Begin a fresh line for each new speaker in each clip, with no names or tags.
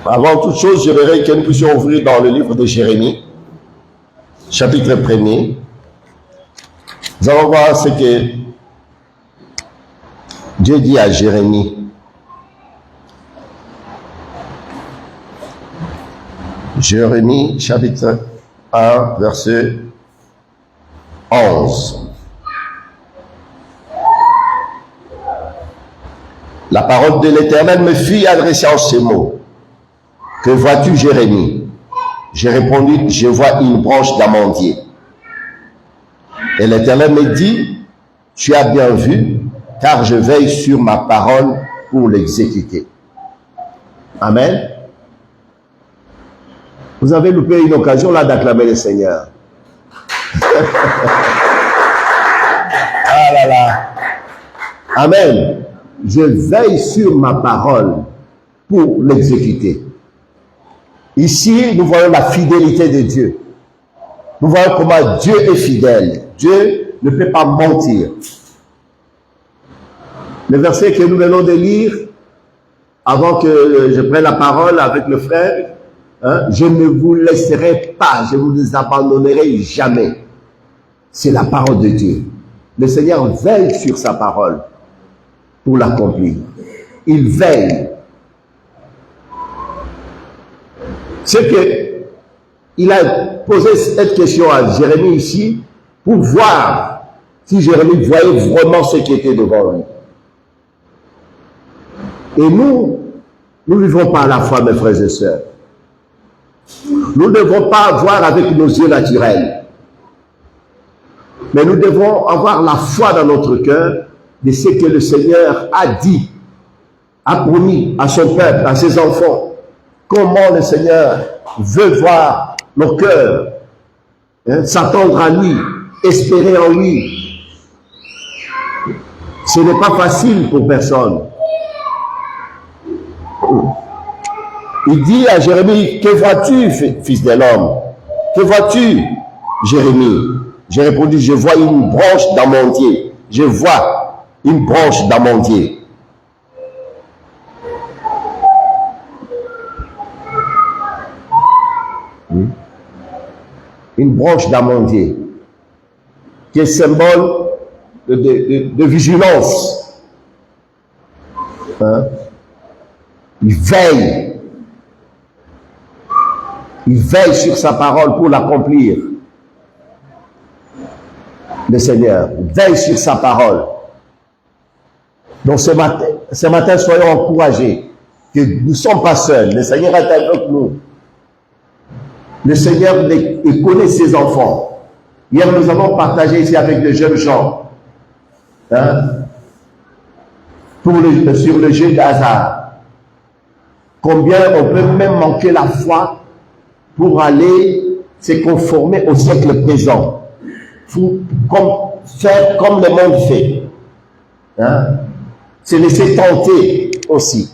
Avant toute chose, j'aimerais que nous puissions ouvrir dans le livre de Jérémie, chapitre 1er. Nous allons voir ce que Dieu dit à Jérémie. Jérémie, chapitre 1, verset 11. La parole de l'Éternel me fit adresser en ces mots. Que vois-tu, Jérémie? J'ai répondu, je vois une branche d'amandier. Et l'Éternel me dit, tu as bien vu, car je veille sur ma parole pour l'exécuter. Amen. Vous avez loupé une occasion là d'acclamer le Seigneur. Ah là là. Amen. Je veille sur ma parole pour l'exécuter. Ici, nous voyons la fidélité de Dieu. Nous voyons comment Dieu est fidèle. Dieu ne peut pas mentir. Le verset que nous venons de lire, avant que je prenne la parole avec le frère, je ne vous laisserai pas, je ne vous abandonnerai jamais. C'est la parole de Dieu. Le Seigneur veille sur sa parole pour l'accomplir. Il veille. C'est que il a posé cette question à Jérémie ici pour voir si Jérémie voyait vraiment ce qui était devant lui. Et nous ne vivons pas à la foi, mes frères et sœurs. Nous ne devons pas voir avec nos yeux naturels. Mais nous devons avoir la foi dans notre cœur de ce que le Seigneur a dit, a promis à son peuple, à ses enfants. Comment le Seigneur veut voir nos cœurs, s'attendre à lui, espérer en lui. Ce n'est pas facile pour personne. Il dit à Jérémie, que vois-tu, fils de l'homme? Que vois-tu, Jérémie? J'ai répondu, je vois une branche d'amandier. Je vois une branche d'amandier. Une branche d'amandier qui est symbole de vigilance. Il veille. Il veille sur sa parole pour l'accomplir. Le Seigneur veille sur sa parole. Donc ce matin, soyons encouragés que nous ne sommes pas seuls. Le Seigneur est avec nous. Le Seigneur connaît ses enfants. Hier, nous avons partagé ici avec des jeunes gens sur le jeu d'hasard. Combien on peut même manquer la foi pour aller se conformer au siècle présent. Faire comme le monde fait. Se laisser tenter aussi.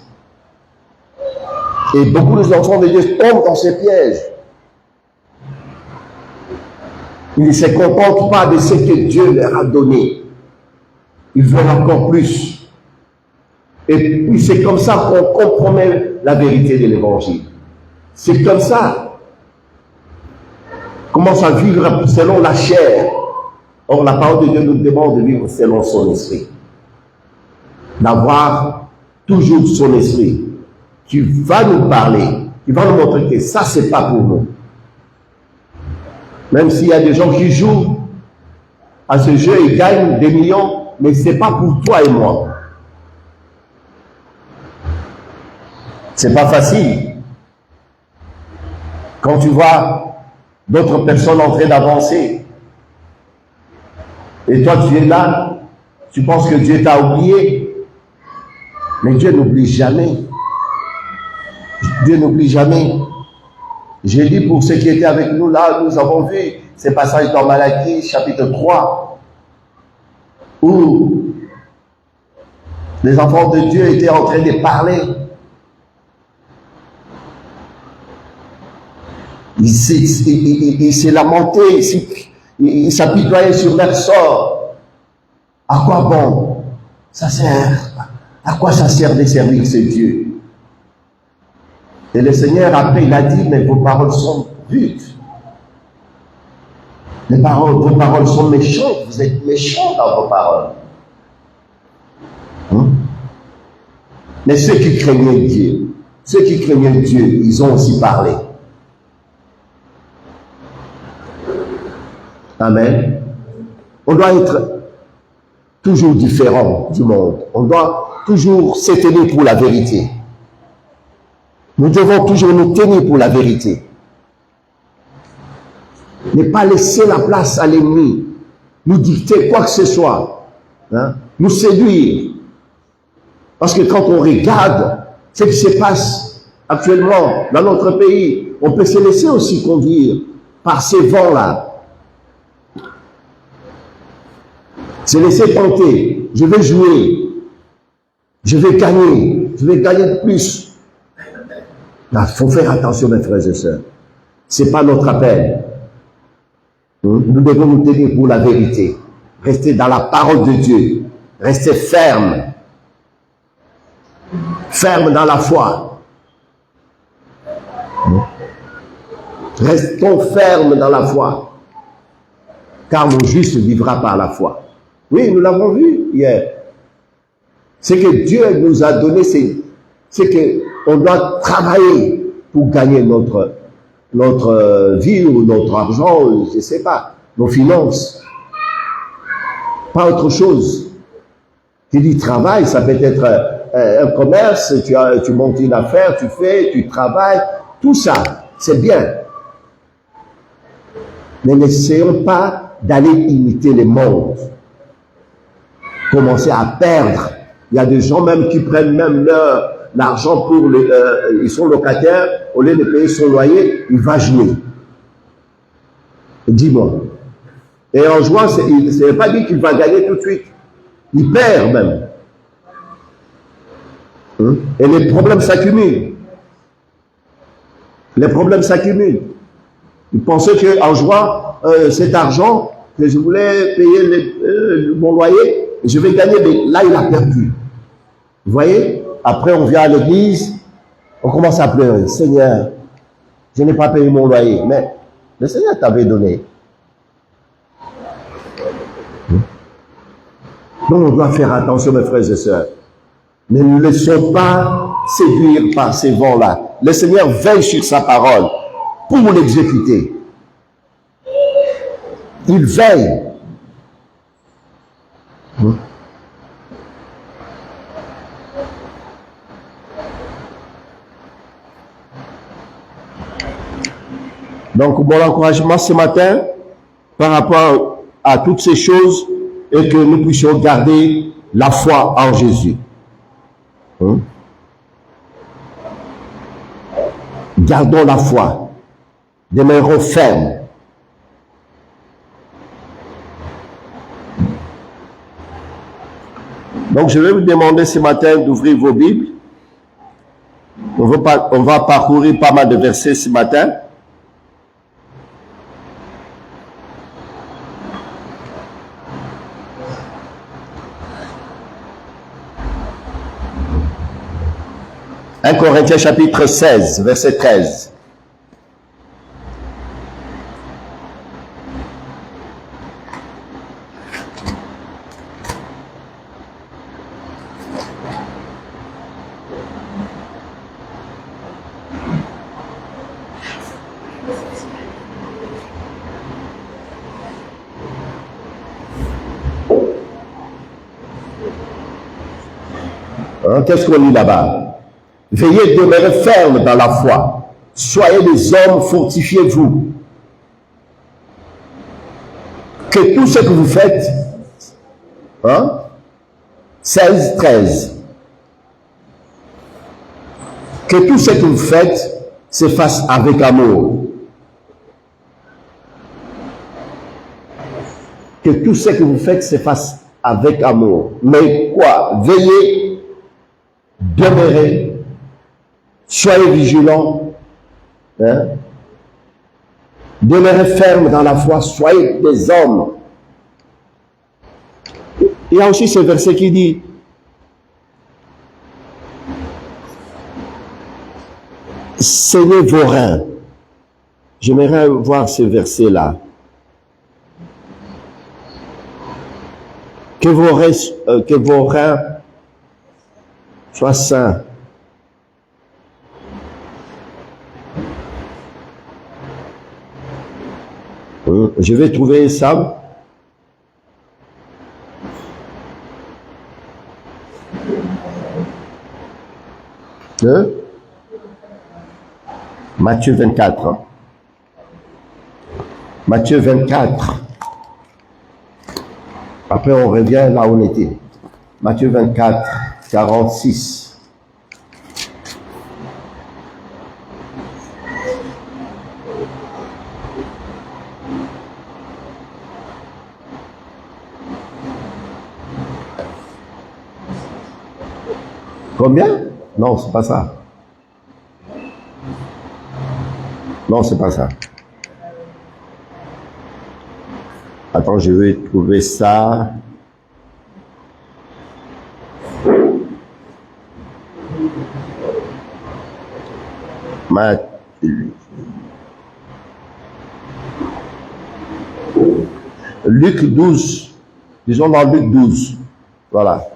Et beaucoup d'enfants de Dieu tombent dans ces pièges. Ils ne se contentent pas de ce que Dieu leur a donné. Ils veulent encore plus. Et puis c'est comme ça qu'on compromet la vérité de l'évangile. C'est comme ça. On commence à vivre selon la chair. Or, la parole de Dieu nous demande de vivre selon son esprit. D'avoir toujours son esprit qui va nous parler, qui va nous montrer que ça, c'est pas pour nous. Même s'il y a des gens qui jouent à ce jeu et gagnent des millions, mais ce n'est pas pour toi et moi. C'est pas facile. Quand tu vois d'autres personnes en train d'avancer, et toi tu es là, tu penses que Dieu t'a oublié, mais Dieu n'oublie jamais. Dieu n'oublie jamais. J'ai dit pour ceux qui étaient avec nous là, nous avons vu ces passages dans Malachie, chapitre 3, où les enfants de Dieu étaient en train de parler. Ils s'est lamenté, ils s'apitoyaient sur leur sort. À quoi bon ça sert? À quoi ça sert de servir ce Dieu? Et le Seigneur, après, il a dit, mais vos paroles sont rudes. Vos paroles sont méchantes. Vous êtes méchants dans vos paroles. Mais ceux qui craignaient Dieu, ils ont aussi parlé. Amen. On doit être toujours différent du monde. On doit toujours se tenir pour la vérité. Nous devons toujours nous tenir pour la vérité. Ne pas laisser la place à l'ennemi, nous dicter quoi que ce soit, nous séduire. Parce que quand on regarde ce qui se passe actuellement dans notre pays, on peut se laisser aussi conduire par ces vents-là. Se laisser tenter. Je vais jouer. Je vais gagner de plus. Il faut faire attention, mes frères et sœurs. Ce n'est pas notre appel. Nous devons nous tenir pour la vérité. Rester dans la parole de Dieu. Rester ferme. Ferme dans la foi. Restons fermes dans la foi. Car mon juste vivra par la foi. Oui, nous l'avons vu hier. Ce que Dieu nous a donné, c'est qu'on doit travailler pour gagner notre vie ou notre argent, je ne sais pas, nos finances. Pas autre chose. Tu dis travail, ça peut être un commerce, tu montes une affaire, tu travailles, tout ça, c'est bien. Mais n'essayons pas d'aller imiter le monde. Commencer à perdre. Il y a des gens même qui prennent même l'argent pour ils sont locataires, au lieu de payer son loyer, il va jouer. Dis-moi. Et en jouant, ce n'est pas dit qu'il va gagner tout de suite. Il perd même. Et les problèmes s'accumulent. Les problèmes s'accumulent. Il pensait qu'en jouant cet argent, que je voulais payer mon loyer, je vais gagner, mais là, il a perdu. Vous voyez? Après, on vient à l'église, on commence à pleurer. Seigneur, je n'ai pas payé mon loyer, mais le Seigneur t'avait donné. Donc, on doit faire attention, mes frères et sœurs. Ne nous laissons pas séduire par ces vents-là. Le Seigneur veille sur sa parole pour l'exécuter. Il veille. Donc, mon encouragement ce matin, par rapport à toutes ces choses, est que nous puissions garder la foi en Jésus. Gardons la foi. Demeurons fermes. Donc, je vais vous demander ce matin d'ouvrir vos Bibles. On va parcourir pas mal de versets ce matin. « 1 Corinthiens chapitre 16, verset 13. Qu'est-ce qu'on lit là-bas? Veillez, demeurez ferme dans la foi. Soyez des hommes, fortifiez-vous. Que tout ce que vous faites, 16, 13. Que tout ce que vous faites se fasse avec amour. Que tout ce que vous faites se fasse avec amour. Mais quoi? Veillez, demeurez. Soyez vigilants, demeurez fermes dans la foi, soyez des hommes. Il y a aussi ce verset qui dit, saignez vos reins. J'aimerais voir ce verset-là. Que vos reins soient sains. Je vais trouver ça. Matthieu 24. Matthieu 24. Après, on revient là où on était. Matthieu 24, 46. Combien? Non, c'est pas ça. Non, c'est pas ça. Attends, je vais trouver ça. Luc 12. Disons dans Luc 12. Voilà.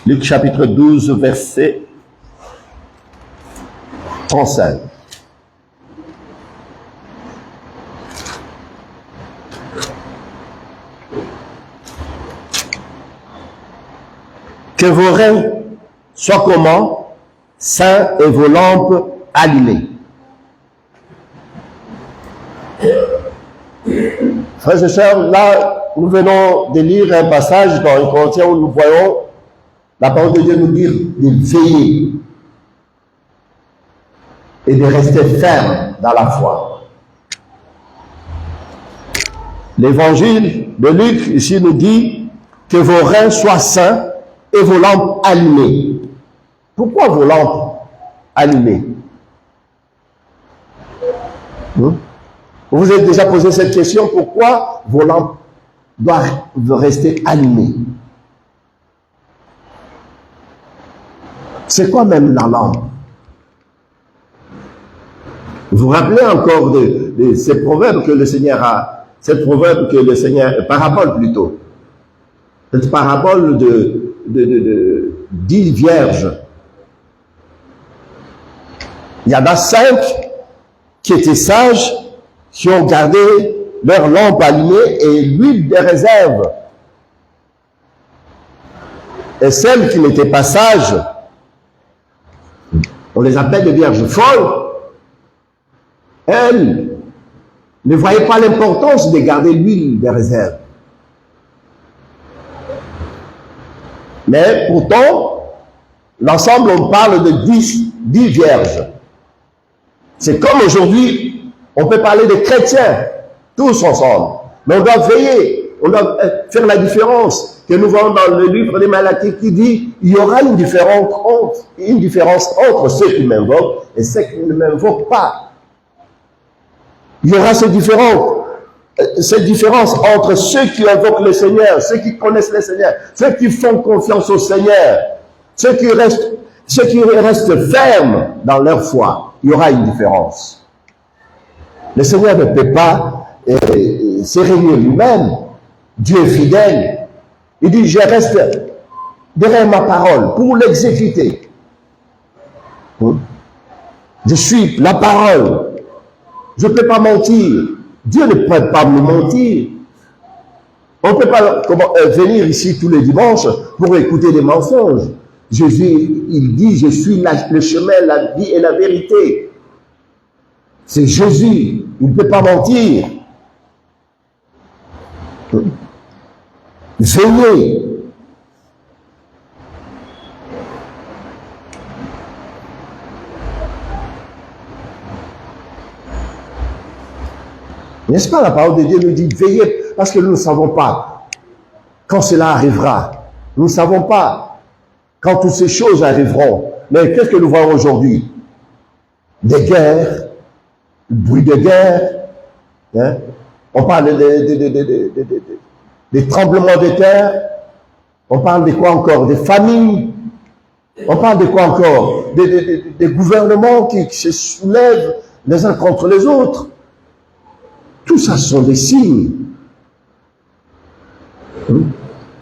Luc chapitre 12, verset 35. Que vos reins soient comment? Saints et vos lampes allumées. Frères et sœurs, là, nous venons de lire un passage dans un Corinthiens où nous voyons la parole de Dieu nous dire de veiller et de rester ferme dans la foi. L'évangile de Luc ici nous dit que vos reins soient saints et vos lampes allumées. Pourquoi vos lampes allumées? Vous vous êtes déjà posé cette question, pourquoi vos lampes doivent rester allumées? C'est quoi même la lampe? Vous vous rappelez encore de ces proverbes que le Seigneur a, cette proverbe que le Seigneur, parabole plutôt, cette parabole de 10 vierges. Il y en a 5 qui étaient sages, qui ont gardé leur lampe allumée et l'huile de réserve. Et celles qui n'étaient pas sages, on les appelle des vierges folles, elles ne voyaient pas l'importance de garder l'huile de réserve. Mais pourtant, l'ensemble, on parle de 10 vierges. C'est comme aujourd'hui, on peut parler des chrétiens, tous ensemble. Mais on doit veiller, on doit faire la différence. Que nous voyons dans le livre des Malachie qui dit, il y aura une différence entre ceux qui m'invoquent et ceux qui ne m'invoquent pas. Il y aura cette différence entre ceux qui invoquent le Seigneur, ceux qui connaissent le Seigneur, ceux qui font confiance au Seigneur, ceux qui restent fermes dans leur foi. Il y aura une différence. Le Seigneur ne peut pas se régner lui-même. Dieu est fidèle. Il dit, je reste derrière ma parole pour l'exécuter. Je suis la parole. Je ne peux pas mentir. Dieu ne peut pas me mentir. On ne peut pas venir ici tous les dimanches pour écouter des mensonges. Jésus, il dit, je suis le chemin, la vie et la vérité. C'est Jésus. Il ne peut pas mentir. Veillez. N'est-ce pas, la parole de Dieu nous dit veillez parce que nous ne savons pas quand cela arrivera. Nous ne savons pas quand toutes ces choses arriveront. Mais qu'est-ce que nous voyons aujourd'hui? Des guerres, bruit de guerre. Hein? On parle des tremblements de terre. On parle de quoi encore? Des famines. On parle de quoi encore? Des gouvernements qui se soulèvent les uns contre les autres. Tout ça sont des signes.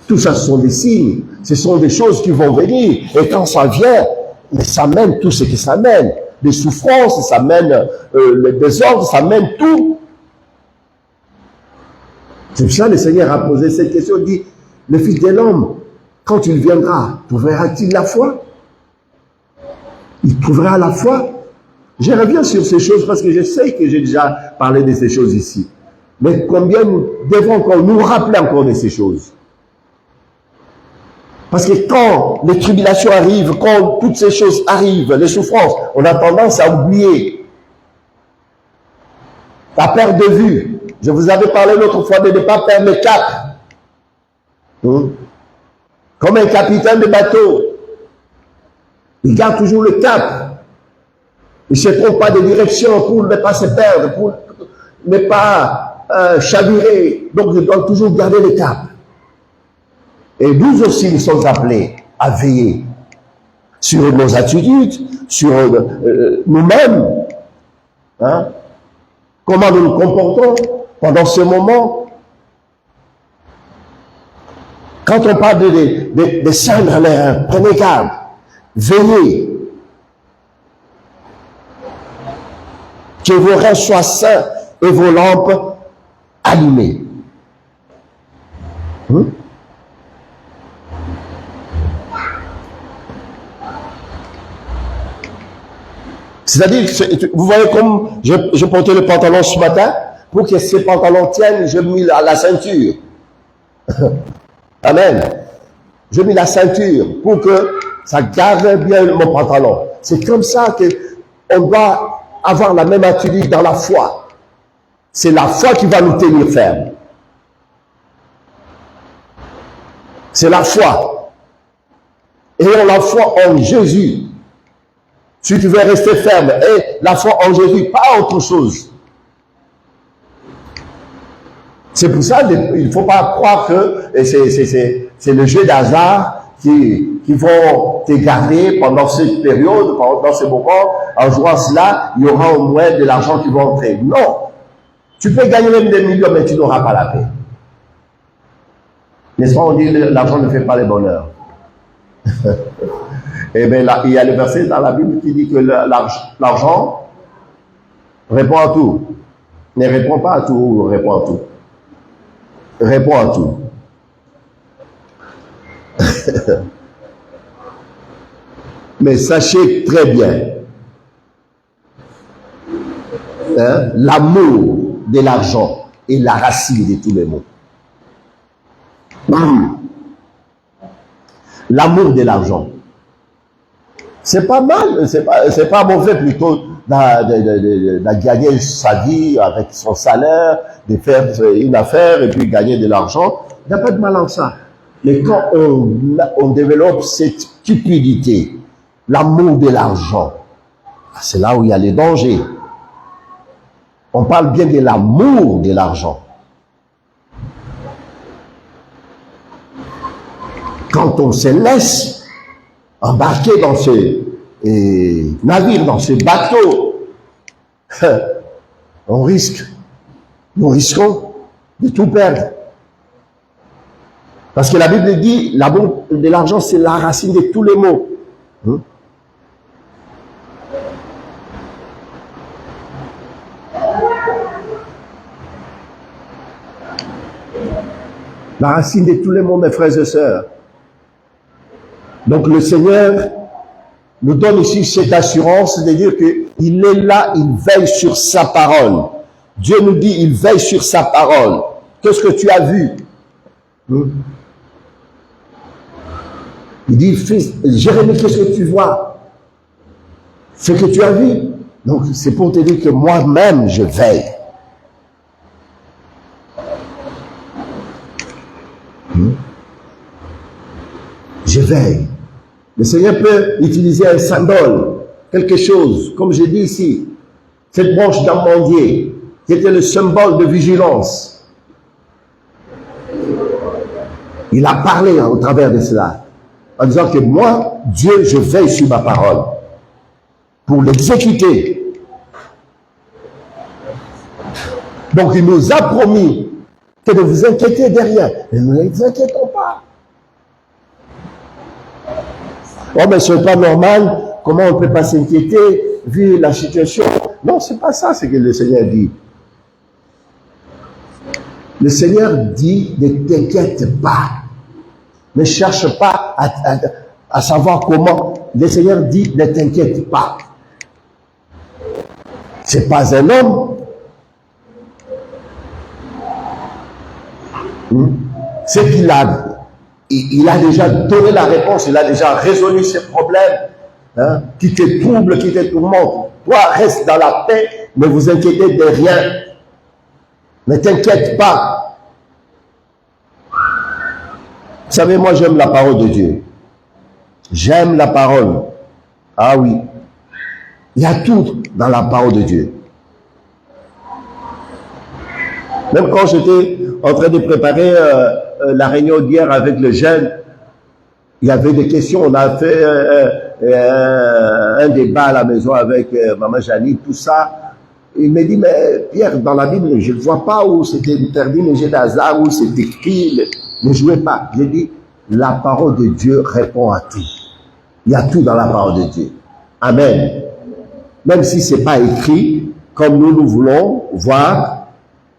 Tout ça sont des signes. Ce sont des choses qui vont venir. Et quand ça vient, mais ça mène tout ce que ça mène. Des souffrances, ça mène le désordre, ça mène tout. C'est pour ça que le Seigneur a posé cette question. Il dit, le Fils de l'homme, quand il viendra, trouvera-t-il la foi? Il trouvera la foi? Je reviens sur ces choses parce que je sais que j'ai déjà parlé de ces choses ici. Mais combien nous devons encore nous rappeler encore de ces choses? Parce que quand les tribulations arrivent, quand toutes ces choses arrivent, les souffrances, on a tendance à oublier, à perdre de vue. Je vous avais parlé l'autre fois de ne pas perdre le cap. Comme un capitaine de bateau, il garde toujours le cap. Il ne se trompe pas de direction pour ne pas se perdre, pour ne pas chavirer. Donc il doit toujours garder le cap. Et nous aussi, nous sommes appelés à veiller sur nos attitudes, sur nous-mêmes. Hein? Comment nous nous comportons pendant ce moment. Quand on parle de ceindre les reins, prenez garde, veillez. Que vos reins soient sains et vos lampes allumées. C'est-à-dire, vous voyez comme je portais le pantalon ce matin, pour que ces pantalons tiennent, je mis la ceinture. Amen. Je mis la ceinture pour que ça garde bien mon pantalon. C'est comme ça qu'on doit avoir la même attitude dans la foi. C'est la foi qui va nous tenir fermes. C'est la foi. Ayons la foi en Jésus. Si tu veux rester ferme, et la foi en Jésus, pas autre chose. C'est pour ça qu'il ne faut pas croire que c'est le jeu d'hasard qui vont te garder pendant cette période, pendant ce moment. En jouant cela, il y aura au moins de l'argent qui va entrer. Non. Tu peux gagner même des millions, mais tu n'auras pas la paix. N'est-ce pas, on dit l'argent ne fait pas le bonheur. Et bien là, il y a le verset dans la Bible qui dit que l'argent répond à tout. Ne répond pas à tout ou répond à tout. Répond à tout. Mais sachez très bien, hein, l'amour de l'argent est la racine de tous les maux. L'amour de l'argent. C'est pas mal, c'est pas mauvais plutôt de gagner sa vie avec son salaire, de faire une affaire et puis gagner de l'argent. Il n'y a pas de mal en ça. Mais quand on développe cette cupidité, l'amour de l'argent, c'est là où il y a les dangers. On parle bien de l'amour de l'argent. Quand on se laisse embarquer dans ce navire, dans ce bateau, nous risquons de tout perdre. Parce que la Bible dit, l'amour de l'argent, c'est la racine de tous les maux. La racine de tous les maux, mes frères et sœurs. Donc le Seigneur nous donne ici cette assurance de dire qu'il est là, il veille sur sa parole. Dieu nous dit, il veille sur sa parole. Qu'est-ce que tu as vu? Il dit, fils, Jérémie, qu'est-ce que tu vois? Ce que tu as vu. Donc c'est pour te dire que moi-même, je veille. Je veille. Le Seigneur peut utiliser un symbole, quelque chose, comme je dis ici, cette branche d'amandier, qui était le symbole de vigilance. Il a parlé au travers de cela. en disant que moi, Dieu, je veille sur ma parole pour l'exécuter. Donc il nous a promis que de vous inquiéter de rien. Et nous ne nous inquiétons pas. Oh, mais ce n'est pas normal. Comment on ne peut pas s'inquiéter vu la situation? Non, ce n'est pas ça ce que le Seigneur dit. Le Seigneur dit, ne t'inquiète pas. Ne cherche pas à savoir comment. Le Seigneur dit, ne t'inquiète pas. Ce n'est pas un homme. C'est qu'il a, il a déjà donné la réponse, il a déjà résolu ses problèmes, hein, qui te troublent, qui te tourmentent. Toi, reste dans la paix, ne vous inquiétez de rien. Ne t'inquiète pas. Vous savez, moi j'aime la parole de Dieu. J'aime la parole. Ah oui. Il y a tout dans la parole de Dieu. Même quand j'étais en train de préparer la réunion d'hier avec le jeune, il y avait des questions. On a fait un débat à la maison avec maman Janine, tout ça. Il me dit, mais Pierre, dans la Bible, je ne vois pas où c'était interdit le jeu d'hasard, où c'est écrit, ne jouez pas. J'ai dit, la parole de Dieu répond à tout. Il y a tout dans la parole de Dieu. Amen. Même si ce n'est pas écrit, comme nous voulons voir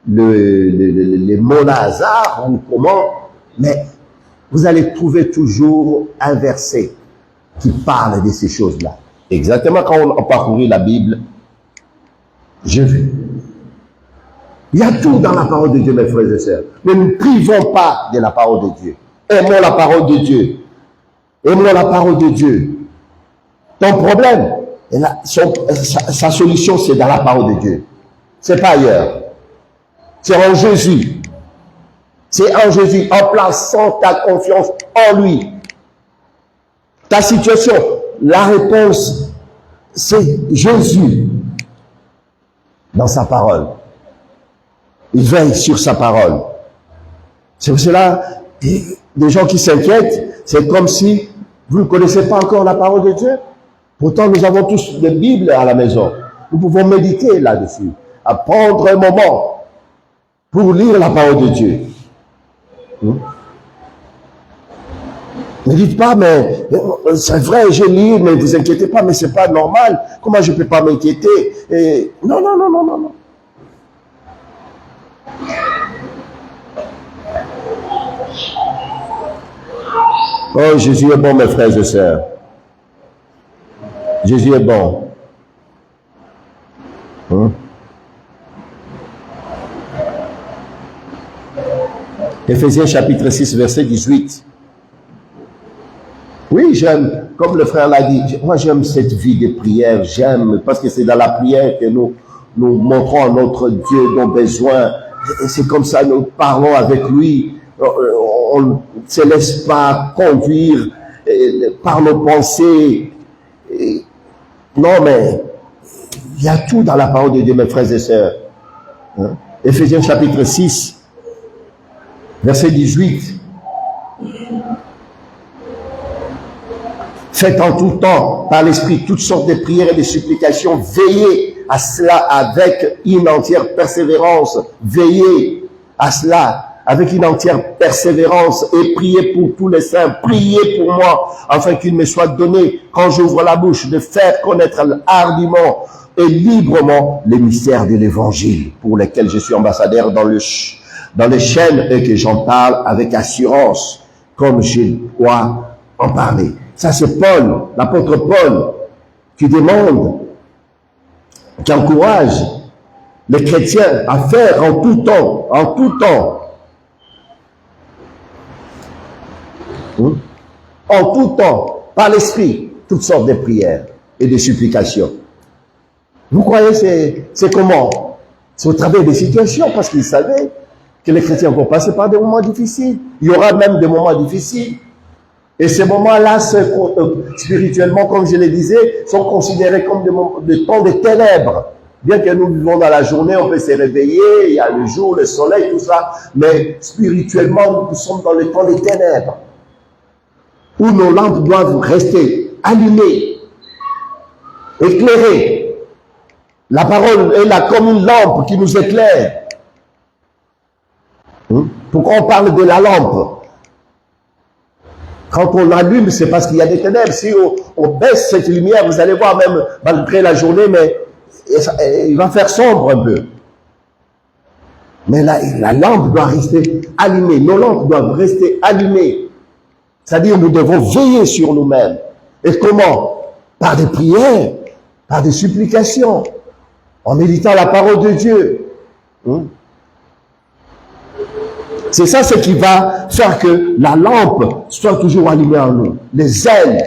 les mots d'hasard ou comment, mais vous allez trouver toujours un verset qui parle de ces choses-là. Exactement quand on a parcouru la Bible, j'ai vu. Il y a tout dans la parole de Dieu, mes frères et sœurs. Ne nous privons pas de la parole de Dieu. Aimons la parole de Dieu. Aimons la parole de Dieu. Ton problème, sa solution, c'est dans la parole de Dieu. C'est pas ailleurs. C'est en Jésus. C'est en Jésus, en plaçant ta confiance en lui. Ta situation, la réponse, c'est Jésus dans sa parole. Il veille sur sa parole. C'est pour cela, des gens qui s'inquiètent, c'est comme si vous ne connaissez pas encore la parole de Dieu. Pourtant, nous avons tous des Bibles à la maison. Nous pouvons méditer là-dessus, à prendre un moment pour lire la parole de Dieu. Ne dites pas, mais c'est vrai, je lis, mais vous inquiétez pas, mais c'est pas normal. Comment je peux pas m'inquiéter? Non, non, non, non, non, non. Oh, Jésus est bon, mes frères et sœurs. Jésus est bon. Éphésiens chapitre 6, verset 18. Oui, j'aime, comme le frère l'a dit, moi j'aime cette vie de prière, j'aime, parce que c'est dans la prière que nous montrons à notre Dieu nos besoins. Et c'est comme ça, nous parlons avec lui. On ne se laisse pas conduire par nos pensées. Non, mais il y a tout dans la parole de Dieu, mes frères et sœurs. Éphésiens chapitre 6, verset 18. Faites en tout temps, par l'Esprit, toutes sortes de prières et de supplications. Veillez à cela avec une entière persévérance. Veillez à cela avec une entière persévérance et priez pour tous les saints. Priez pour moi, afin qu'il me soit donné, quand j'ouvre la bouche, de faire connaître hardiment et librement les mystères de l'Évangile, pour lesquels je suis ambassadeur dans les chaînes et que j'en parle avec assurance, comme je dois en parler. Ça, c'est Paul, l'apôtre Paul, qui demande, qui encourage les chrétiens à faire en tout temps, par l'Esprit, toutes sortes de prières et de supplications. Vous croyez c'est comment? C'est au travers des situations, parce qu'ils savaient que les chrétiens vont passer par des moments difficiles. Il y aura même des moments difficiles. Et ces moments-là, spirituellement, comme je le disais, sont considérés comme des temps de ténèbres. Bien que nous vivons dans la journée, on peut se réveiller, il y a le jour, le soleil, tout ça, mais spirituellement, nous sommes dans le temps des ténèbres. où nos lampes doivent rester allumées, éclairées. La parole est là comme une lampe qui nous éclaire. Pourquoi on parle de la lampe? Quand on l'allume, c'est parce qu'il y a des ténèbres. Si on baisse cette lumière, vous allez voir même malgré la journée, mais il va faire sombre un peu. Mais la lampe doit rester allumée. Nos lampes doivent rester allumées. C'est-à-dire nous devons veiller sur nous-mêmes. Et comment? Par des prières, par des supplications, en méditant la parole de Dieu. C'est ça ce qui va faire que la lampe soit toujours allumée en nous. Les ailes.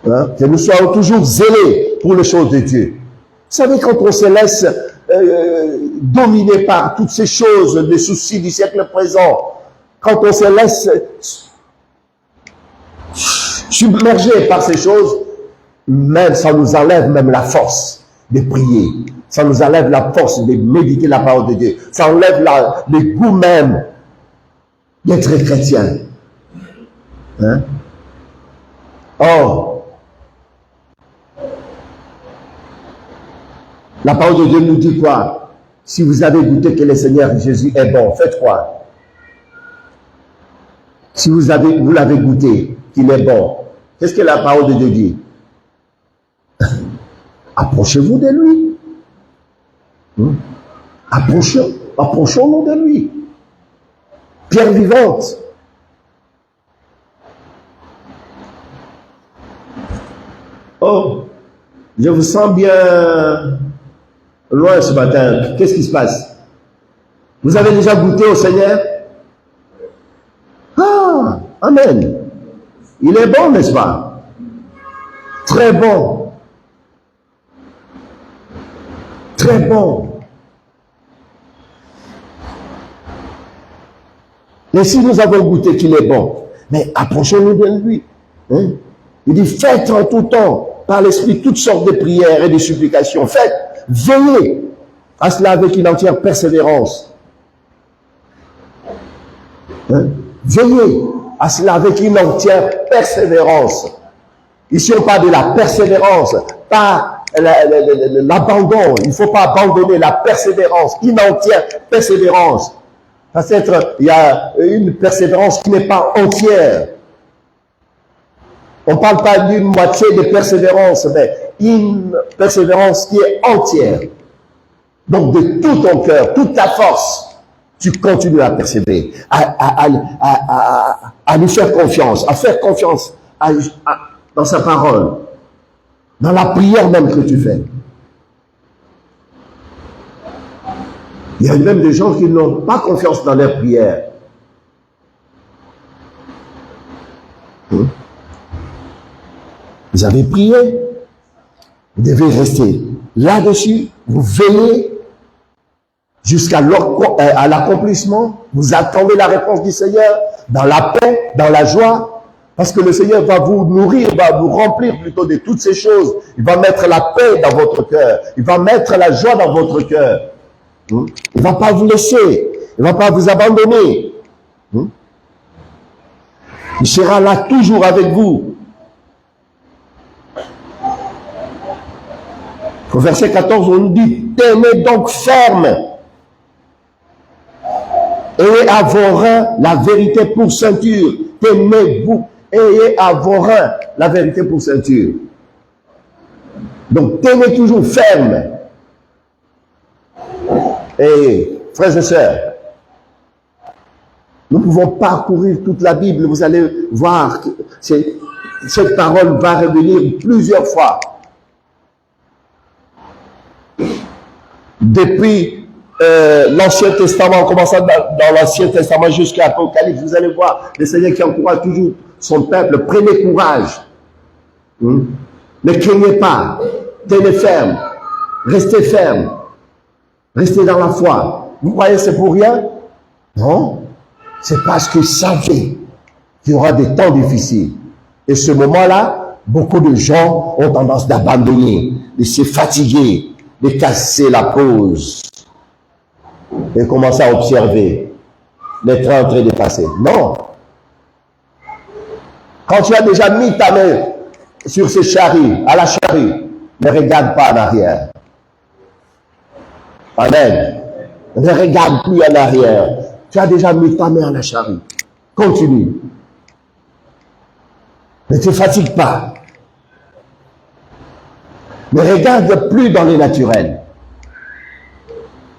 Que nous soyons toujours zélés pour les choses de Dieu. Vous savez, quand on se laisse dominé par toutes ces choses, les soucis du siècle présent, quand on se laisse submerger par ces choses, même ça nous enlève même la force de prier, ça nous enlève la force de méditer la parole de Dieu, ça enlève le goût même d'être chrétien. Or, la parole de Dieu nous dit quoi? Si vous avez goûté que le Seigneur Jésus est bon, faites quoi? Si vous l'avez goûté qu'il est bon, qu'est-ce que la parole de Dieu dit? Approchez-vous de lui. Approchons-nous de lui. Pierre vivante. Oh, je vous sens bien loin ce matin. Qu'est-ce qui se passe? Vous avez déjà goûté au Seigneur? Ah, amen. Il est bon, n'est-ce pas? Très bon. Très bon. Et si nous avons goûté qu'il est bon, mais approchons-nous de lui. Il dit, faites en tout temps, par l'Esprit, toutes sortes de prières et de supplications. Faites, veillez à cela avec une entière persévérance. Veillez à cela avec une entière persévérance. Ici, on parle de la persévérance, pas l'abandon. Il ne faut pas abandonner la persévérance, une entière persévérance. Peut-être il y a une persévérance qui n'est pas entière. On ne parle pas d'une moitié de persévérance, mais une persévérance qui est entière. Donc de tout ton cœur, toute ta force, tu continues à persévérer, à lui faire confiance, à faire confiance dans sa parole, dans la prière même que tu fais. Il y a même des gens qui n'ont pas confiance dans leur prière. Vous avez prié, vous devez rester là-dessus, vous veillez jusqu'à l'accomplissement, vous attendez la réponse du Seigneur dans la paix, dans la joie, parce que le Seigneur va vous nourrir, va vous remplir plutôt de toutes ces choses. Il va mettre la paix dans votre cœur, il va mettre la joie dans votre cœur. Il ne va pas vous laisser, il ne va pas vous abandonner. Il sera là toujours avec vous. Au verset 14, on nous dit, tenez donc ferme. Ayez à vos reins la vérité pour ceinture. Tenez-vous, ayez à vos reins la vérité pour ceinture. Donc, tenez toujours ferme. Et frères et sœurs, nous pouvons parcourir toute la Bible. Vous allez voir que cette parole va revenir plusieurs fois. Depuis l'Ancien Testament, en commençant dans l'Ancien Testament jusqu'à l'Apocalypse, vous allez voir le Seigneur qui encourage toujours son peuple. Prenez courage. Ne craignez pas. Tenez ferme. Restez ferme. Restez dans la foi. Vous croyez que c'est pour rien? Non. C'est parce que vous savez qu'il y aura des temps difficiles. Et ce moment-là, beaucoup de gens ont tendance d'abandonner, de se fatiguer, de casser la pause et commencer à observer les trains en train de passer. Non. Quand tu as déjà mis ta main sur ce charrue, à la charrue, ne regarde pas en arrière. Amen. Ne regarde plus en arrière. Tu as déjà mis ta main à la charrue. Continue. Ne te fatigue pas. Ne regarde plus dans les naturels.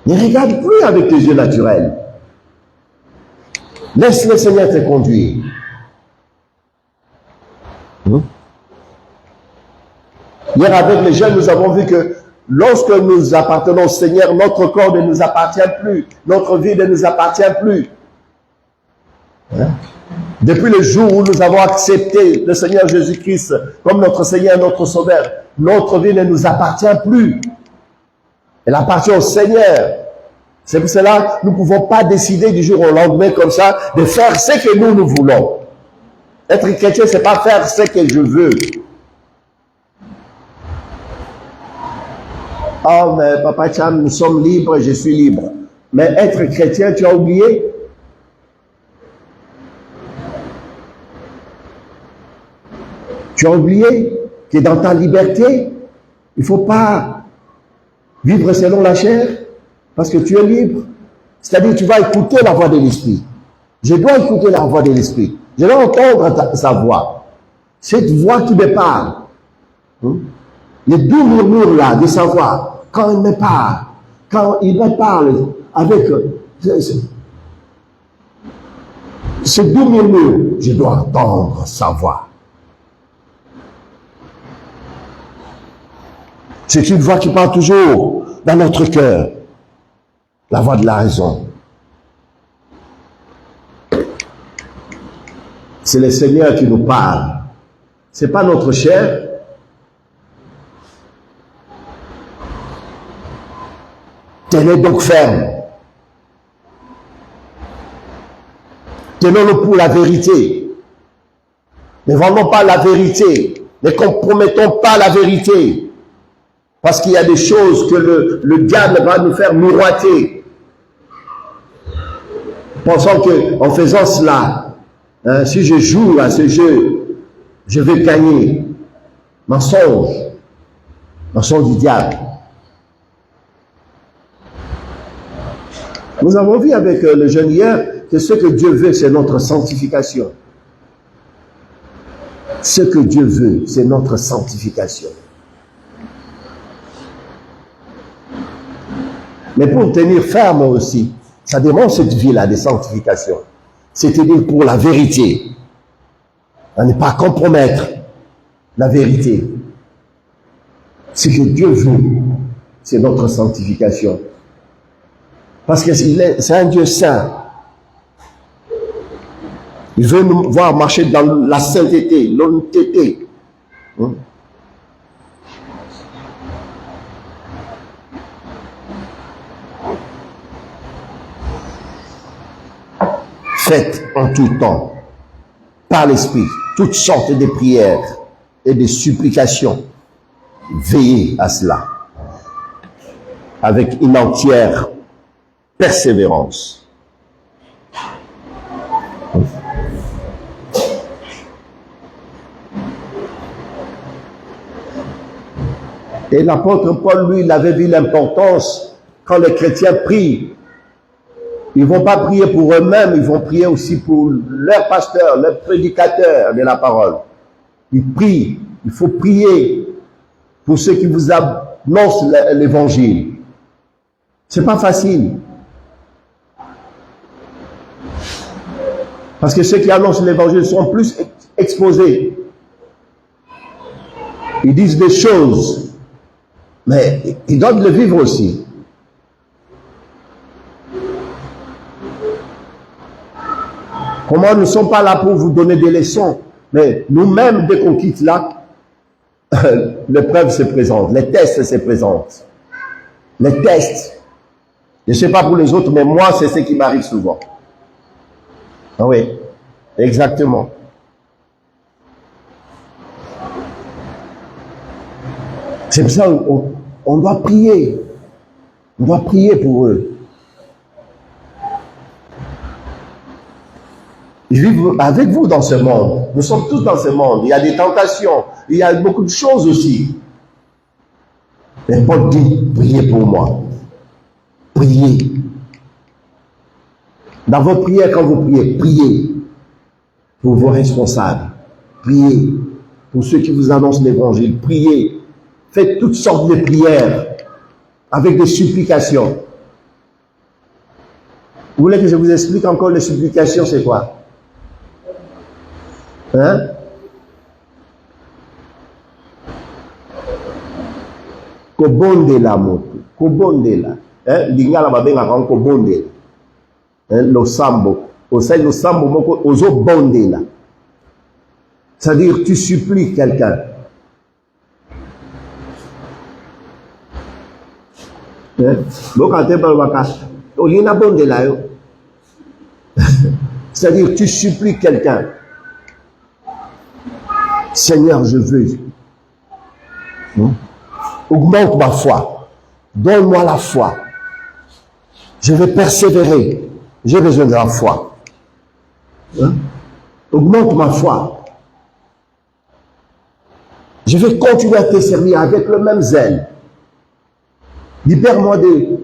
Ne regarde plus avec tes yeux naturels. Laisse le Seigneur te conduire. Hier, avec les jeunes, nous avons vu que lorsque nous appartenons au Seigneur, notre corps ne nous appartient plus. Notre vie ne nous appartient plus. Depuis le jour où nous avons accepté le Seigneur Jésus-Christ comme notre Seigneur, notre Sauveur, notre vie ne nous appartient plus. Elle appartient au Seigneur. C'est pour cela que nous ne pouvons pas décider du jour au lendemain comme ça de faire ce que nous voulons. Être chrétien, ce n'est pas faire ce que je veux. Oh, mais Papa Cham, nous sommes libres, je suis libre. Mais être chrétien, tu as oublié? Tu as oublié que dans ta liberté, il ne faut pas vivre selon la chair, parce que tu es libre. C'est-à-dire tu vas écouter la voix de l'Esprit. Je dois écouter la voix de l'Esprit. Je dois entendre sa voix. Cette voix qui me parle. Les doux murmures là de sa voix, quand il me parle, avec ce doux murmure, je dois entendre sa voix. C'est une voix qui parle toujours dans notre cœur. La voix de la raison. C'est le Seigneur qui nous parle. C'est pas notre chair. Tenez donc ferme. Tenons-le pour la vérité. Ne vendons pas la vérité. Ne compromettons pas la vérité. Parce qu'il y a des choses que le diable va nous faire miroiter. Pensant qu'en faisant cela, si je joue à ce jeu, je vais gagner. Mensonge. Mensonge du diable. Nous avons vu avec le jeune hier que ce que Dieu veut, c'est notre sanctification. Ce que Dieu veut, c'est notre sanctification. Mais pour tenir ferme aussi, ça demande cette vie-là de sanctification. C'est-à-dire pour la vérité. À ne pas compromettre la vérité. Ce que Dieu veut, c'est notre sanctification. Parce que c'est un Dieu saint. Il veut nous voir marcher dans la sainteté, l'honnêteté. Faites en tout temps, par l'Esprit, toutes sortes de prières et de supplications. Veillez à cela, avec une entière persévérance. Et l'apôtre Paul, lui, il avait vu l'importance quand les chrétiens prient. Ils ne vont pas prier pour eux-mêmes, ils vont prier aussi pour leur pasteur, leur prédicateur de la parole. Ils prient, il faut prier pour ceux qui vous annoncent l'évangile. C'est pas facile. Parce que ceux qui annoncent l'évangile sont plus exposés. Ils disent des choses, mais ils doivent le vivre aussi. Comment nous ne sommes pas là pour vous donner des leçons, mais nous-mêmes, dès qu'on quitte là, l'épreuve se présente, les tests se présentent. Les tests. Je ne sais pas pour les autres, mais moi, c'est ce qui m'arrive souvent. Ah oui, exactement. C'est pour ça qu'on doit prier. On doit prier pour eux. Ils vivent avec vous dans ce monde. Nous sommes tous dans ce monde. Il y a des tentations. Il y a beaucoup de choses aussi. Mais Paul dit, priez pour moi. Priez. Dans vos prières, quand vous priez, priez pour vos responsables. Priez pour ceux qui vous annoncent l'évangile. Priez. Faites toutes sortes de prières avec des supplications. Vous voulez que je vous explique encore les supplications, c'est quoi? Hein? Kobondela moto, kobondela. Hein? Lingala babenga quand kobondela. Hein? Losambo. Osai losambo moko ozo bondela. C'est-à-dire tu supplies quelqu'un. Hein? C'est-à-dire tu supplies quelqu'un. Seigneur, je veux. Augmente ma foi. Donne-moi la foi. Je vais persévérer. J'ai besoin de la foi. Augmente ma foi. Je vais continuer à te servir avec le même zèle. Libère-moi de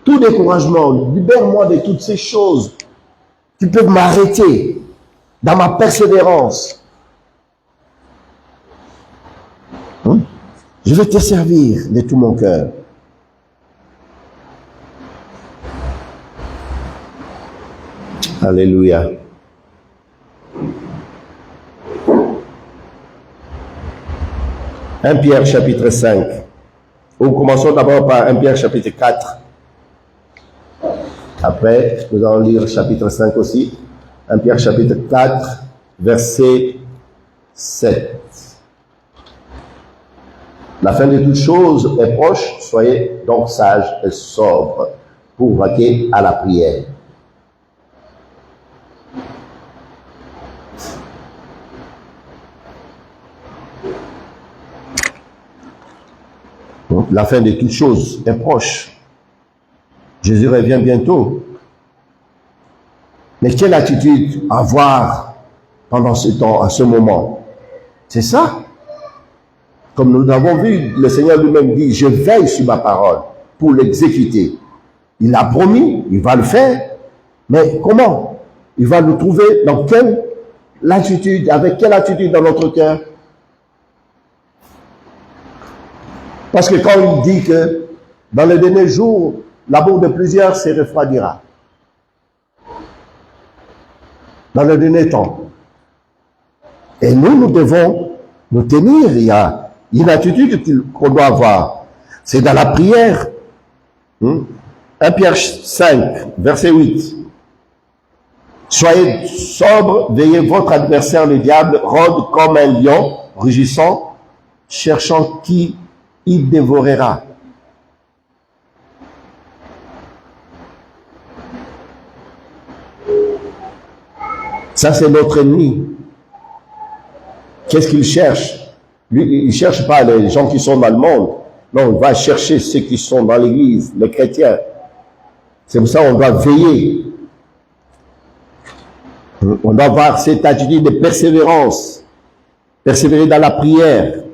tout découragement. Libère-moi de toutes ces choses qui peuvent m'arrêter dans ma persévérance. Je vais te servir de tout mon cœur. Alléluia. « 1 Pierre chapitre 5. Nous commençons d'abord par 1 Pierre chapitre 4. Après, nous allons lire chapitre 5 aussi. 1 Pierre chapitre 4, verset 7. La fin de toutes choses est proche, soyez donc sages et sobres pour vaquer à la prière. La fin de toutes choses est proche. Jésus revient bientôt. Mais quelle attitude avoir pendant ce temps, à ce moment? C'est ça. Comme nous l'avons vu, le Seigneur lui-même dit, je veille sur ma parole pour l'exécuter. Il a promis, il va le faire. Mais comment? Il va nous trouver dans quelle attitude, avec quelle attitude dans notre cœur? Parce que quand il dit que dans les derniers jours, l'amour de plusieurs se refroidira. Dans les derniers temps. Et nous devons nous tenir. Il y a une attitude qu'on doit avoir. C'est dans la prière. 1 Pierre 5, verset 8. Soyez sobres, veillez, votre adversaire le diable rôde comme un lion rugissant, cherchant qui il dévorera. Ça, c'est notre ennemi. Qu'est-ce qu'il cherche? Lui, il ne cherche pas les gens qui sont dans le monde. Non, il va chercher ceux qui sont dans l'église, les chrétiens. C'est pour ça qu'on doit veiller. On doit avoir cette attitude de persévérance. Persévérer dans la prière.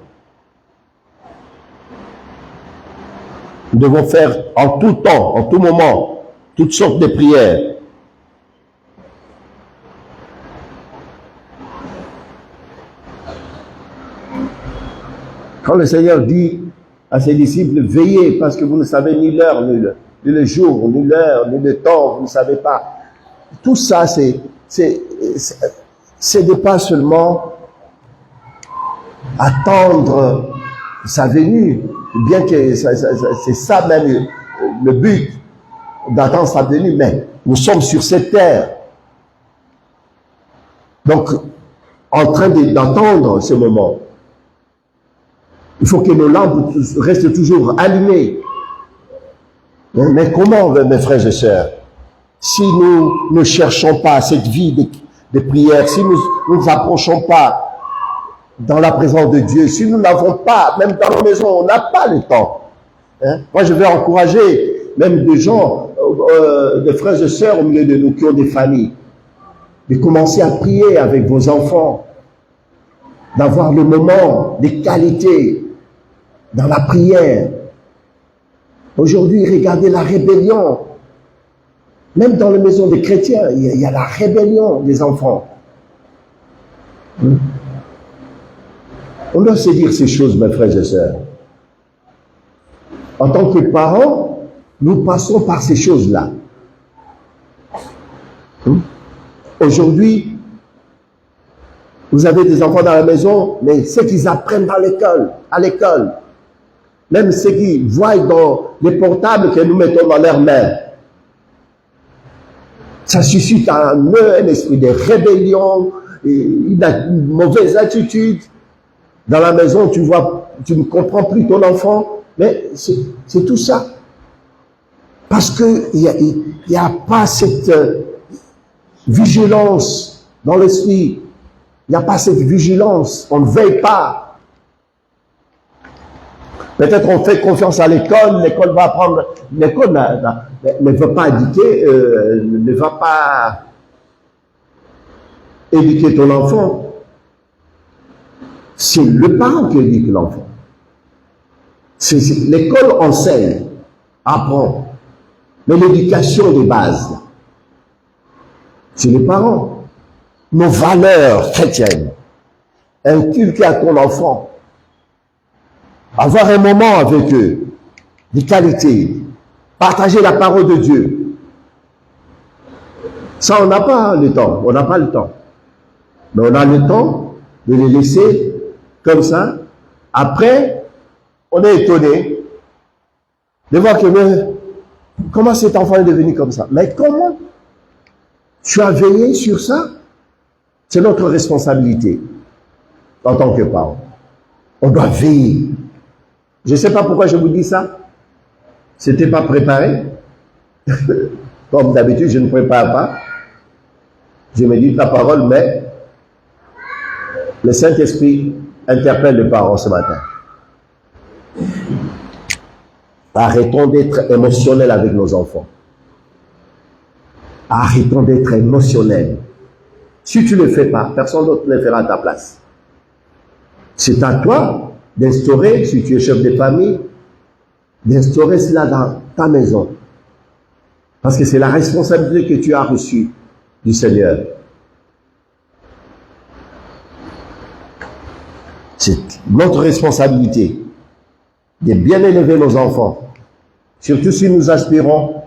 Nous devons faire en tout temps, en tout moment, toutes sortes de prières. Quand le Seigneur dit à ses disciples, veillez parce que vous ne savez ni l'heure, ni le jour, ni l'heure, ni le temps, vous ne savez pas. Tout ça, c'est de pas seulement attendre sa venue, bien que c'est ça même le but d'attendre sa venue, mais nous sommes sur cette terre. Donc, en train d'attendre ce moment. Il faut que nos lampes restent toujours allumées. Mais comment, mes frères et sœurs, si nous ne cherchons pas cette vie de prière, si nous ne nous approchons pas dans la présence de Dieu, si nous n'avons pas, même dans nos maisons, on n'a pas le temps. Moi, je vais encourager même des gens des frères et sœurs au milieu de nous qui ont des familles, de commencer à prier avec vos enfants, d'avoir le moment de qualité dans la prière. Aujourd'hui, regardez la rébellion. Même dans les maisons des chrétiens, il y a la rébellion des enfants. On doit se dire ces choses, mes frères et sœurs. En tant que parents, nous passons par ces choses-là. Aujourd'hui, vous avez des enfants dans la maison, mais ce qu'ils apprennent à l'école, même ce qu'ils voient dans les portables que nous mettons dans leurs mains, ça suscite en eux un esprit de rébellion, une mauvaise attitude. Dans la maison, tu vois, tu ne comprends plus ton enfant, mais c'est tout ça. Parce qu'il n'y a pas cette vigilance dans l'esprit. Il n'y a pas cette vigilance. On ne veille pas. Peut-être on fait confiance à l'école. L'école va apprendre. L'école ne veut pas éduquer, ne va pas éduquer ton enfant. C'est le parent qui éduque l'enfant. L'école enseigne, apprend. Mais l'éducation des bases, c'est les parents. Nos valeurs chrétiennes, inculquer à ton enfant, avoir un moment avec eux, de qualité, partager la parole de Dieu. Ça, on n'a pas le temps, on n'a pas le temps. Mais on a le temps de les laisser comme ça. Après, on est étonné de voir que comment cet enfant est devenu comme ça. Mais comment tu as veillé sur ça? C'est notre responsabilité en tant que parents. On doit veiller. Je ne sais pas pourquoi je vous dis ça. C'était pas préparé. Comme d'habitude, je ne prépare pas. Je me dis la parole, mais le Saint-Esprit interpelle les parents ce matin. Arrêtons d'être émotionnels avec nos enfants. Arrêtons d'être émotionnels. Si tu ne le fais pas, personne d'autre ne le fera à ta place. C'est à toi d'instaurer, si tu es chef de famille, d'instaurer cela dans ta maison. Parce que c'est la responsabilité que tu as reçue du Seigneur. C'est notre responsabilité de bien élever nos enfants. Surtout si nous aspirons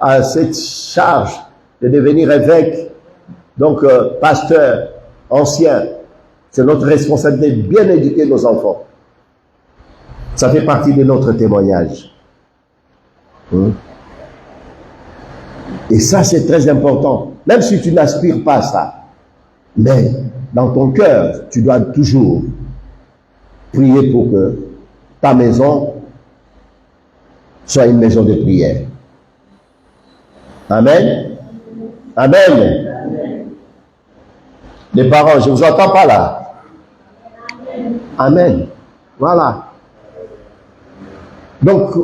à cette charge de devenir évêque, donc pasteur, ancien. C'est notre responsabilité de bien éduquer nos enfants. Ça fait partie de notre témoignage. Et ça, c'est très important. Même si tu n'aspires pas à ça. Mais dans ton cœur, tu dois toujours prier pour que ta maison soit une maison de prière. Amen. Amen. Les parents, je ne vous entends pas là. Amen. Voilà. Donc,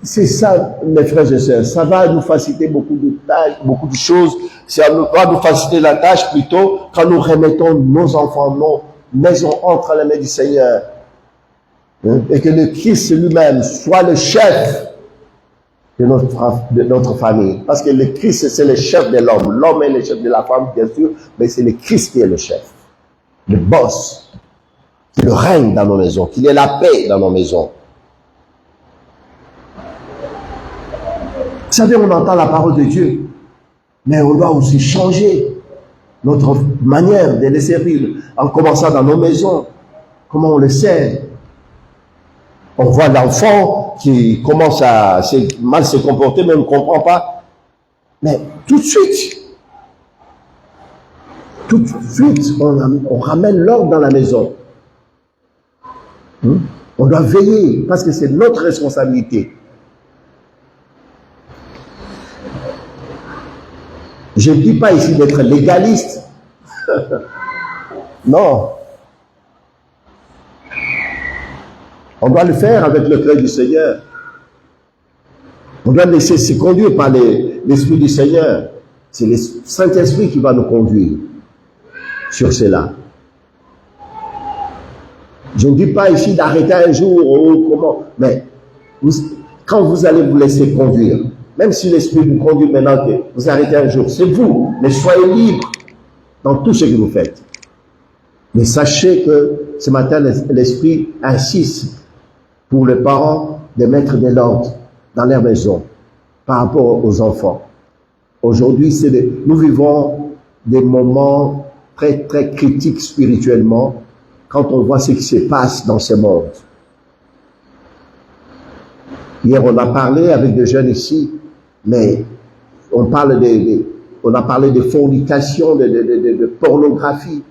c'est ça, mes frères et sœurs. Ça va nous faciliter beaucoup de tâches, beaucoup de choses. Ça va nous faciliter la tâche plutôt quand nous remettons nos enfants, nos maisons entre les mains du Seigneur. Et que le Christ lui-même soit le chef de notre famille. Parce que le Christ, c'est le chef de l'homme. L'homme est le chef de la femme, bien sûr, mais c'est le Christ qui est le chef. Le boss. Qui le règne dans nos maisons. Qu'il y ait la paix dans nos maisons. Vous savez, on entend la parole de Dieu. Mais on doit aussi changer notre manière de les servir. En commençant dans nos maisons. Comment on le sert. On voit l'enfant qui commence à mal se comporter, mais on ne comprend pas. Mais tout de suite, on ramène l'ordre dans la maison. On doit veiller, parce que c'est notre responsabilité. Je ne dis pas ici d'être légaliste. Non. On doit le faire avec le cœur du Seigneur. On doit laisser se conduire par l'Esprit du Seigneur. C'est le Saint-Esprit qui va nous conduire sur cela. Je ne dis pas ici d'arrêter un jour ou comment, mais quand vous allez vous laisser conduire, même si l'Esprit vous conduit maintenant que vous arrêtez un jour, c'est vous, mais soyez libres dans tout ce que vous faites. Mais sachez que ce matin, l'Esprit insiste pour les parents de mettre de l'ordre dans leur maison par rapport aux enfants. Aujourd'hui, nous vivons des moments très, très critiques spirituellement quand on voit ce qui se passe dans ce monde. Hier, on a parlé avec des jeunes ici, mais on a parlé de fornication, de pornographie.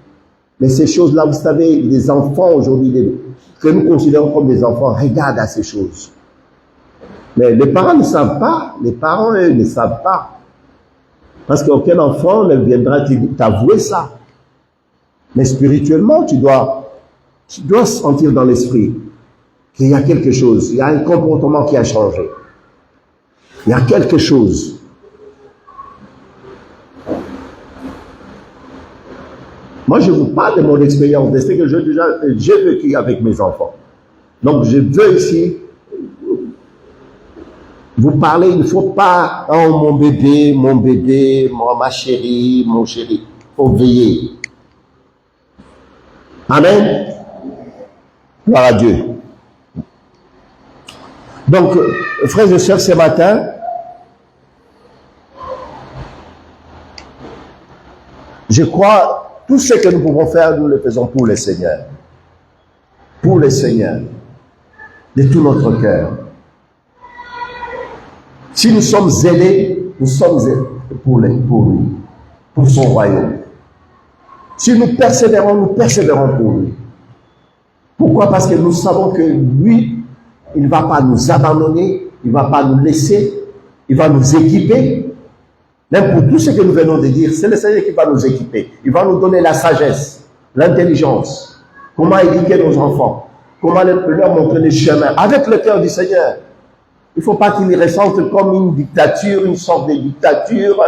Mais ces choses-là, vous savez, les enfants aujourd'hui, que nous considérons comme des enfants, regardent à ces choses. Mais les parents ne savent pas. Les parents, eux, ne savent pas. Parce qu'aucun enfant ne viendra t'avouer ça. Mais spirituellement, tu dois sentir dans l'esprit qu'il y a quelque chose. Il y a un comportement qui a changé. Il y a quelque chose. Moi, je vous parle de mon expérience, de ce que j'ai vécu avec mes enfants. Donc, je veux ici vous parler, il ne faut pas, oh mon bébé, ma chérie, mon chéri. Il faut veiller. Amen. Gloire à Dieu. Donc, frères et sœurs, ce matin, je crois, tout ce que nous pouvons faire, nous le faisons pour le Seigneur. Pour le Seigneur. De tout notre cœur. Si nous sommes zélés, nous sommes zélés pour lui, pour son royaume. Si nous persévérons pour lui. Pourquoi? Parce que nous savons que lui, il ne va pas nous abandonner, il ne va pas nous laisser, il va nous équiper. Même pour tout ce que nous venons de dire, c'est le Seigneur qui va nous équiper. Il va nous donner la sagesse, l'intelligence, comment éduquer nos enfants, comment leur montrer les chemins, avec le cœur du Seigneur. Il ne faut pas qu'ils ressentent comme une dictature, une sorte de dictature,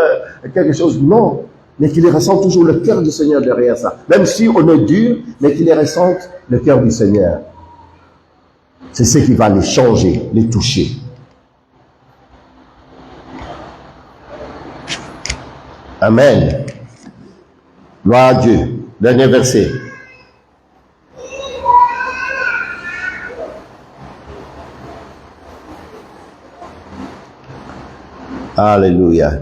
quelque chose. Non, mais qu'ils ressentent toujours le cœur du Seigneur derrière ça. Même si on est dur, mais qu'ils ressentent le cœur du Seigneur. C'est ce qui va les changer, les toucher. Amen. Gloire à Dieu. Dernier verset. Alléluia.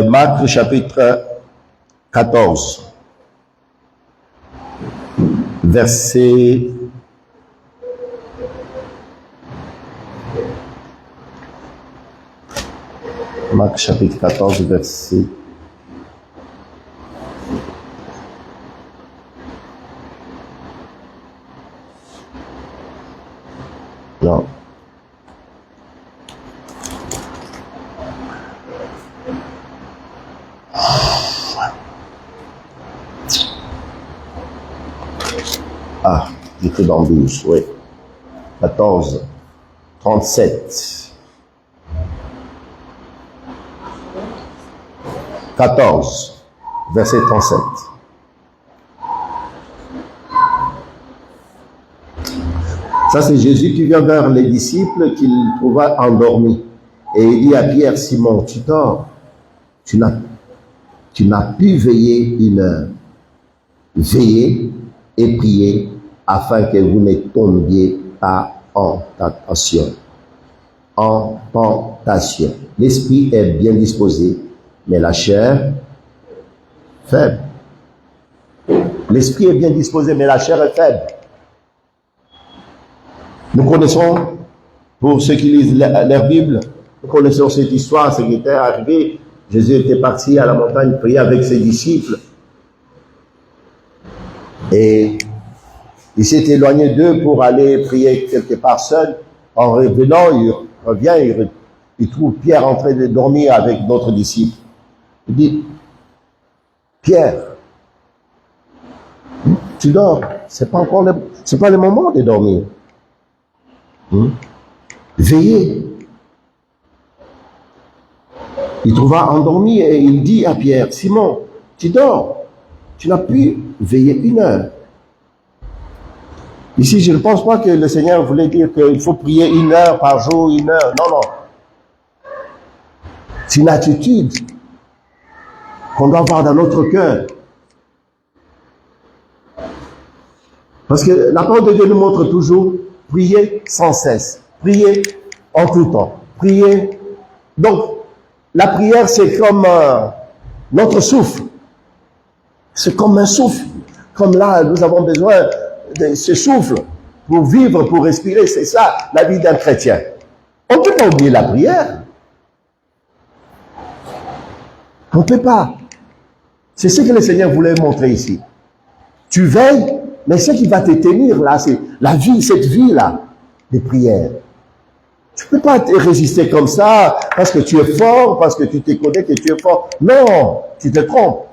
Marc chapitre 14. Verset Marc chapitre 14, verset non. Ah, j'étais dans 12, oui. 14, 37. 14, verset 37. Ça, c'est Jésus qui vient vers les disciples qu'il trouva endormis. Et il dit à Pierre, Simon, tu dors. Tu n'as pu veiller une heure. Veillez et priez afin que vous ne tombiez pas en tentation. En tentation. L'esprit est bien disposé, mais la chair faible. L'esprit est bien disposé, mais la chair est faible. Nous connaissons, pour ceux qui lisent leur Bible, nous connaissons cette histoire, ce qui était arrivé. Jésus était parti à la montagne prier avec ses disciples. Et il s'est éloigné d'eux pour aller prier quelque part seul. En revenant, il revient, il trouve Pierre en train de dormir avec d'autres disciples. Il dit, Pierre, tu dors. C'est pas le moment de dormir. Veillez. Il trouva endormi et il dit à Pierre, Simon, tu dors. Tu n'as pu veiller 1 heure. Ici, je ne pense pas que le Seigneur voulait dire qu'il faut prier 1 heure par jour, 1 heure. Non, non. C'est une attitude qu'on doit avoir dans notre cœur. Parce que la parole de Dieu nous montre toujours, prier sans cesse. Prier en tout temps. Prier. Donc, la prière, c'est comme notre souffle. C'est comme un souffle. Comme là, nous avons besoin de ce souffle pour vivre, pour respirer. C'est ça, la vie d'un chrétien. On ne peut pas oublier la prière. On ne peut pas. C'est ce que le Seigneur voulait montrer ici. Tu veilles, mais ce qui va te tenir là, c'est la vie, cette vie-là, des prières. Tu ne peux pas te résister comme ça, parce que tu es fort, parce que tu te connais que tu es fort. Non, tu te trompes.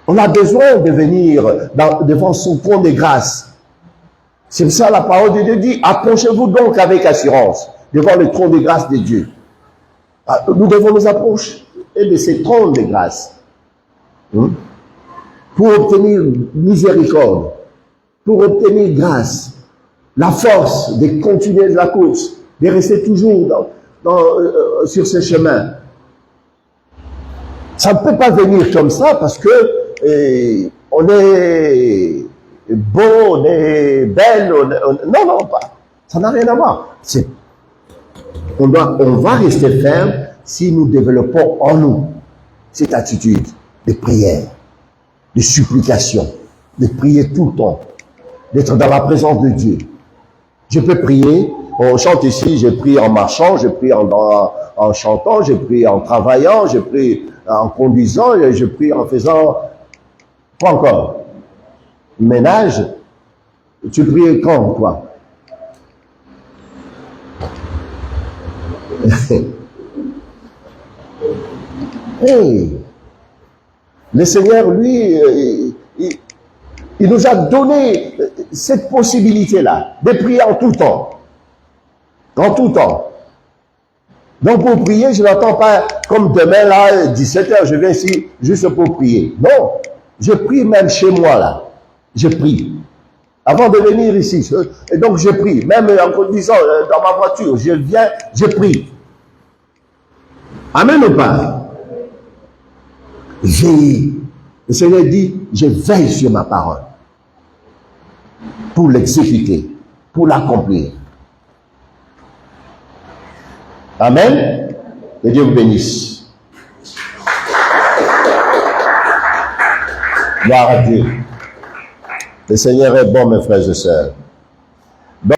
On a besoin de venir devant son trône de grâce. C'est ça la parole de Dieu dit, approchez-vous donc avec assurance devant le trône de grâce de Dieu. Nous devons nous approcher de ces trônes de grâce pour obtenir miséricorde, pour obtenir grâce, la force de continuer la course, de rester toujours sur ce chemin. Ça ne peut pas venir comme ça parce que on est beau, on est belle, non, non, pas. Ça n'a rien à voir. On va rester ferme si nous développons en nous cette attitude de prière, de supplication, de prier tout le temps, d'être dans la présence de Dieu. Je peux prier, on chante ici, je prie en marchant, je prie en chantant, je prie en travaillant, je prie en conduisant, je prie en faisant, quoi encore? Ménage. Tu pries quand, toi? Hey, le Seigneur, lui, il nous a donné cette possibilité-là, de prier en tout temps. En tout temps. Donc pour prier, je n'attends pas comme demain, là, 17h, je viens ici juste pour prier. Non, je prie même chez moi, là. Je prie. Avant de venir ici. Et donc je prie. Même en conduisant dans ma voiture, je viens, je prie. Amen ou pas? Le Seigneur dit, je veille sur ma parole pour l'exécuter, pour l'accomplir. Amen. Que Dieu vous bénisse. Gloire à Dieu. Le Seigneur est bon, mes frères et sœurs.